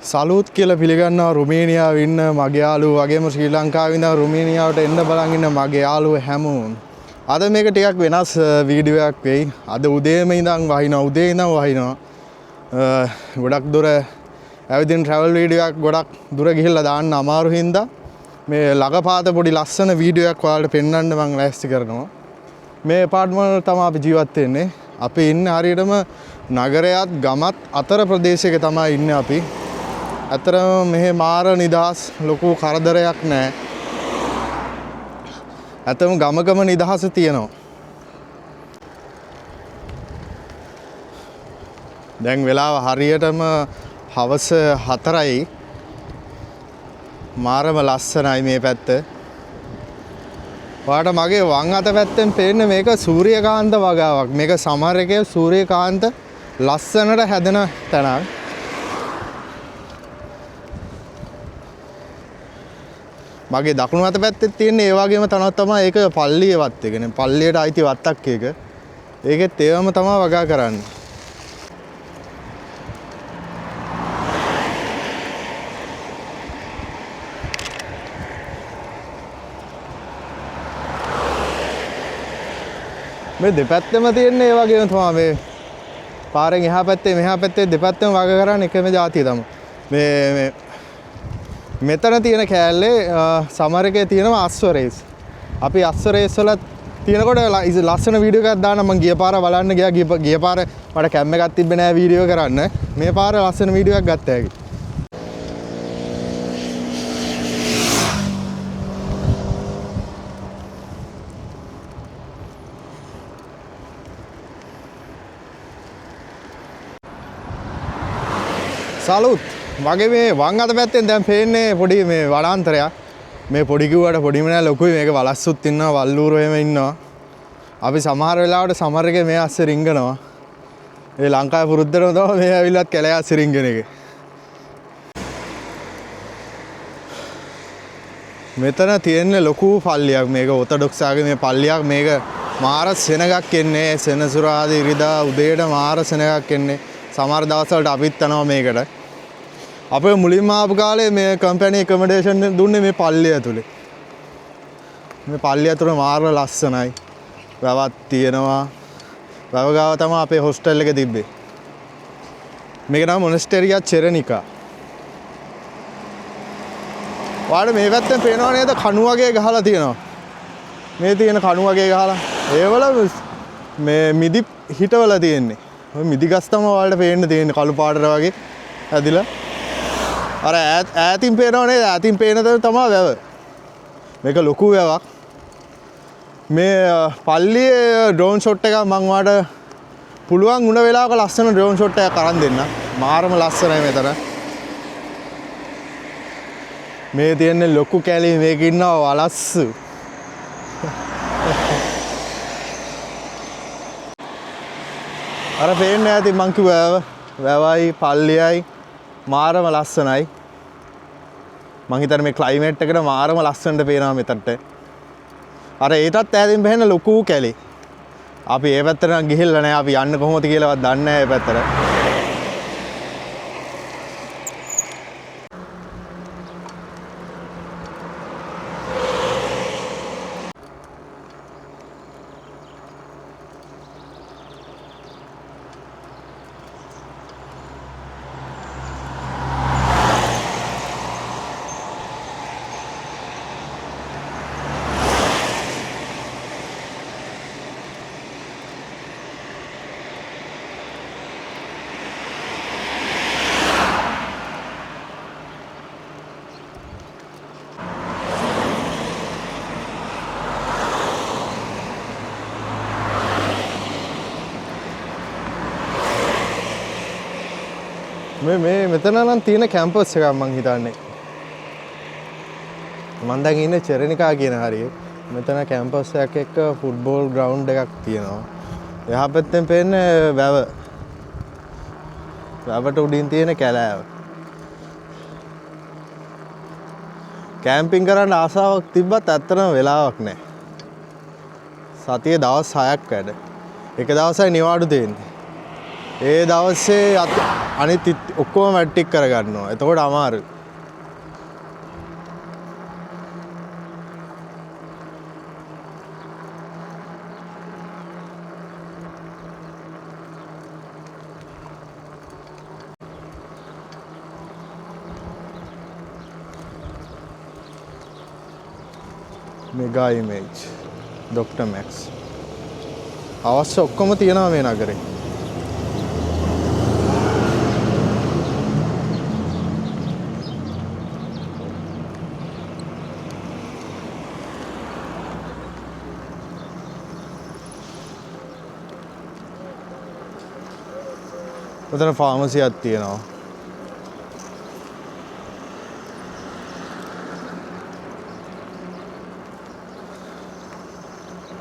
සලූත් කියලා පිළිගන්නවා රුමේනියාවේ ඉන්න මගේ යාළුවෝ වගේම ශ්‍රී ලංකාවේ ඉඳන් රුමේනියාවට එන්න බලන් ඉන්න මගේ යාළුවෝ හැමෝම. අද මේක ටිකක් වෙනස් වීඩියෝ එකක් වෙයි. අද උදේම ඉඳන් වහිනවා. ගොඩක් දුර ඇවිදින් ට්‍රැවල් වීඩියෝ එකක් ගොඩක් දුර ගිහිල්ලා දාන්න අමාරු හින්දා මේ ළඟපාත පොඩි ලස්සන වීඩියෝ එකක් ඔයාලට පෙන්වන්න මම ලෑස්ති කරනවා. මේ ඇපාර්ට්මන්ට් වල තමයි අපි ජීවත් වෙන්නේ. අපි ඉන්නේ හරියටම නගරයත් ගමත් අතර ප්‍රදේශයක තමයි ඉන්නේ අපි. අතරම මෙහි මාර නිදහස් ලොකු කරදරයක් නැහැ. අතම ගමකම නිදහස තියෙනවා. දැන් වෙලාව හරියටම හවස 4යි. මාරම ලස්සනයි මේ පැත්ත. ඔයාලට මගේ වම් අත පැත්තෙන් පේන්නේ මේක සූර්යකාන්ත වගාවක්. මේක සමහර එකේ සූර්යකාන්ත ලස්සනට හැදෙන තැනක්. මගේ දකුණු අත පැත්තේ තියෙන ඒ වගේම තැනක් තමයි ඒක පල්ලිය වත් එකනේ. පල්ලියට අයිති වත්තක් ඒක. ඒකෙත් ඒවම තමයි වගා කරන්නේ. මේ දෙපැත්තෙම තියෙන ඒ වගේම තමයි මේ පාරෙන් එහා පැත්තේ මෙහා පැත්තේ දෙපැත්තෙම වගා කරන්නේ එකම જાතිය තමයි. මේ මෙතන තියෙන කෑල්ලේ සමහර එකේ තියෙනවා අස්ව රේස්. අපි අස්ව රේස් වල තියෙනකොට ලස්සන වීඩියෝ එකක් දාන්න මම ගිය පාර බලන්න ගියා. ගිය පාර මට කැම් එකක් තිබ්බේ නෑ වීඩියෝ කරන්න. මේ පාර ලස්සන වීඩියෝ එකක් ගත්තා හැකි. සලූත් වගේ මේ වම් අත පැත්තෙන් දැන් පේන්නේ පොඩි මේ වනාන්තරයක්. මේ පොඩි කිව්වට පොඩිම නෑ ලොකුයි. මේක වලස්සුත් ඉන්නවා, වල්ලූරෝ එහෙම ඉන්නවා. අපි සමහර වෙලාවට සමහර එකේ මේ අස්සේ රිංගනවා. ඒ ලංකාවේ පුරුද්දටම තමයි මේ ඇවිල්ලත් කැලේ අස්සේ රිංගන එක. මෙතන තියෙන්නේ ලොකු පල්ලියක්. මේක ඔතොඩොක්ස් ආගේ මේ පල්ලියක්. මේක මාර සෙනගක් එන්නේ. සෙනසුරාදා ඉරිදා උදේට මාර සෙනගක් එන්නේ. සමහර දවස්වලට අපිත් යනවා මේකට. අපේ මුලින්ම ආපු කාලේ මේ කම්පැනි ඇකොමඩේෂන් දුන්නේ මේ පල්ලිය ඇතුලේ. මේ පල්ලිය ඇතුලේ මාර ලස්සනයි. වැවක් තියෙනවා. වැව ගාව තමයි අපේ හොස්ටල් එක තිබ්බේ. මේක නම මොනස්ටෙරියා චෙරනිකා. ඔයාලට මේ පැත්තෙන් පේනව නේද කණු වගේ ගහලා තියෙනවා. මේ තියෙන කණු වගේ ගහලා ඒවල මේ මිදි හිටවල තියෙන්නේ. ඔය මිදි ගස් තමයි ඔයාලට පේන්න තියෙන්නේ කළු පාටට වගේ ඇදිලා. අර ඈතින් පේනව නේද? ඈතින් පේන තැන තමයි වැව. මේක ලොකු වැවක්. මේ පල්ලියේ ඩ්‍රෝන් ෂොට් එකක් මම ඔයාලට පුළුවන් වුණ වෙලාවක ලස්සන ඩ්‍රෝන් ෂොට් එකක් අරන් දෙන්න. මාරම ලස්සනයි මෙතන. මේ තියෙන්නේ ලොකු කැලේ මේක ඉන්නවා වලස්සු. අර පේන්නේ ඇති මං කිව්වා වැවයි පල්ලියයි මාරම ලස්සනයි. මං හිතන්නේ මේ ක්ලයිමේට් එකට මාරම ලස්සනට පේනවා මෙතනට. අර ඒටත් ඈතින් බහෙන ලොකු කැලේ. අපි ඒ පැත්තට නම් ගිහිල්ලා නැහැ. අපි යන්න කොහොමද කියලාවත් දන්නේ නැහැ ඒ පැත්තට. මේ මෙතන නම් තියෙන කැම්පස් එකක් මං හිතන්නේ. මම දැන් ඉන්නේ චෙරනිකා කියන හරිය. මෙතන කැම්පස් එකක් එක්ක ෆුට්බෝල් ග්‍රවුන්ඩ් එකක් තියෙනවා. එහා පැත්තෙන් පේන්නේ වැව. වැවට උඩින් තියෙන කැලෑව. කැම්පින් කරන්න ආසාවක් තිබ්බත් ඇත්තටම වෙලාවක් නැහැ. සතියේ දවස් 6ක් වැඩ. එක දවසයි නිවාඩු දෙන්නේ. ඒ දවසේ අනිත් ඔක්කොම මැට්ටික් කරගන්නවා. එතකොට අමාරුයි. මෙගා ඉමේජ් ඩොක්ටර් මැක්ස් අවශ්‍ය ඔක්කොම තියෙනවා මේ නගරේ. මෙතන ෆාමසියක් තියෙනවා.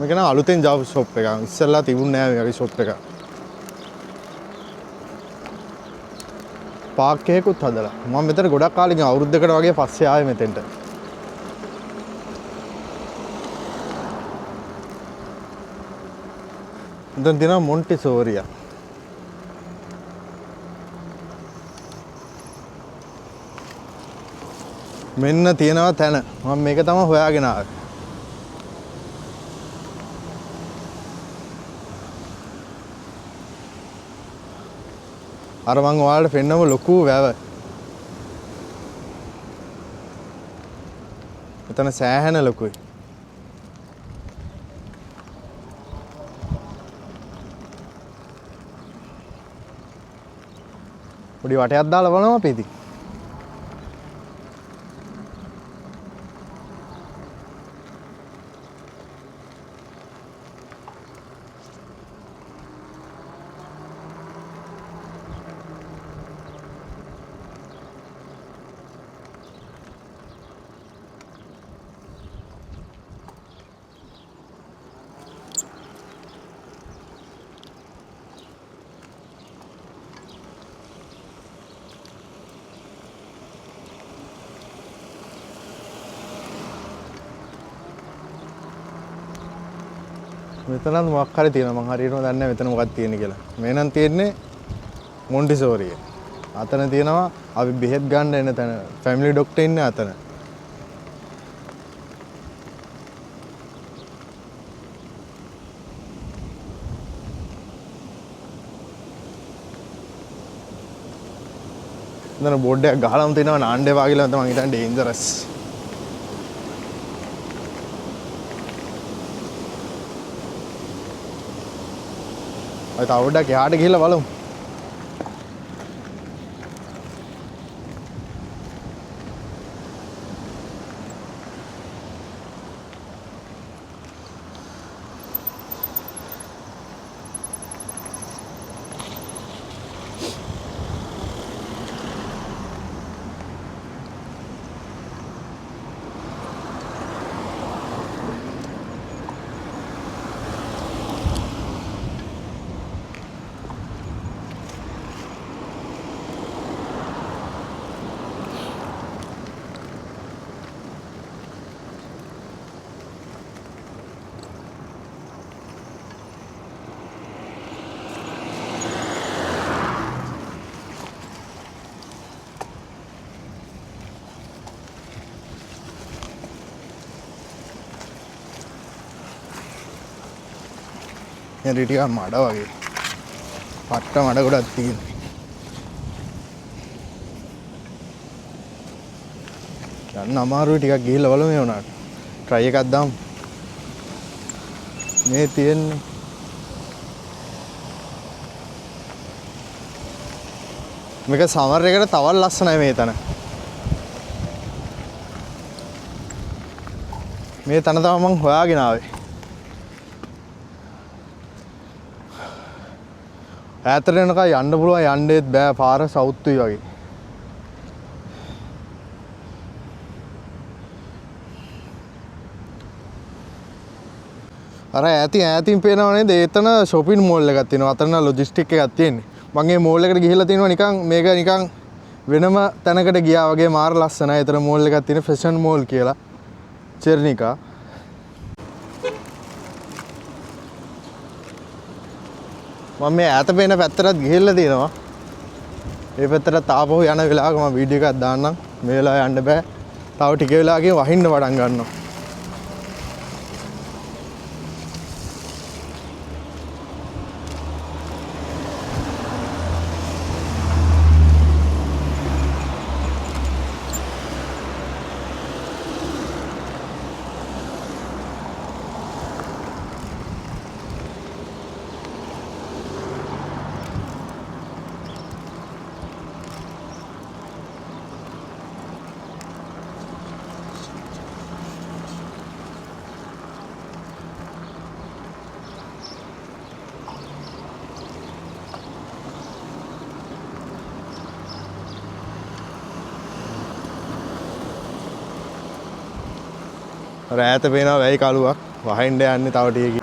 මේක නම් අලුතෙන් ජාබ් ෂොප් එකක්. ඉස්සෙල්ලා තිබුණ නෑ මේ වගේ ෂොප් එකක්. පාක් එකකුත් හදලා. මම මෙතන ගොඩක් කාලෙකින් අවුරුද්දකට වගේ පස්සේ ආවේ මෙතෙන්ට. මෙතන තියෙනවා මොන්ටිසෝරියා. මෙන්න තියෙනවා තැන. මම මේක තමයි හොයාගෙන ආවේ. අර මං ඔයාලට පෙන්නම ලොකු වැව. එතන සෑහෙන ලොකුයි. පොඩි වටයක් දාලා බලමු අපි ඉතින්. මෙතන මොකක් හරි තියෙනවා. මම හරියටම දන්නේ නැහැ මෙතන මොකක්ද තියෙන්නේ කියලා. මේ නම් තියෙන්නේ මොන්ටිසෝරිය. අතන තියෙනවා අපි බෙහෙත් ගන්න එන තැන. ෆැමිලි ඩොක්ටර් ඉන්නේ අතන. මෙතන බෝඩ් එකක් ගහලාම තියෙනවා නාන්ඩේ වාගේලා තමයි මම හිතන්නේ ඩේන්ජරස්. අය තව ඩක් එහාට ගිහිල්ලා බලමු. හරි ටිකක් මඩ වගේ. පට්ට මඩ ගොඩක් තියෙනවා. යන්න අමාරුයි ටිකක් ගිහිල්ලා බලමු මේ උනාට. try එකක් දාමු. මේ තියෙන්නේ මේක සමර් එකට තවත් ලස්සනයි මේ තන. මේ තන තමයි මම හොයාගෙන ආවේ. ඈතට යනකම් යන්න පුළුවන් යන්නේත් බෑ පාර සවුත්තුයි වගේ. අර ඈතින් පේනව නේද? එතන shopping mall එකක් තියෙනවා. අතන logistic එකක් තියෙන්නේ. මම මේ mall එකට ගිහිල්ලා තිනවා නිකන් මේක නිකන් වෙනම තැනකට ගියා වගේ මාර ලස්සනයි. එතන mall එකක් තියෙන fashion mall කියලා. චෙර්නිකා. මම මේ ඈත පේන පැත්තටත් ගිහිල්ලා තියෙනවා. ඒ පැත්තට තාපහු යන වෙලාවක මම වීඩියෝ එකක් දාන්නම්. මේ වෙලාවේ යන්න බෑ. තව ටික වෙලාවකින් වහින්න පටන් ගන්නවා. රෑත පේනවා වැයි කළුවක් වහින්න යන්නේ තව ටිකකින්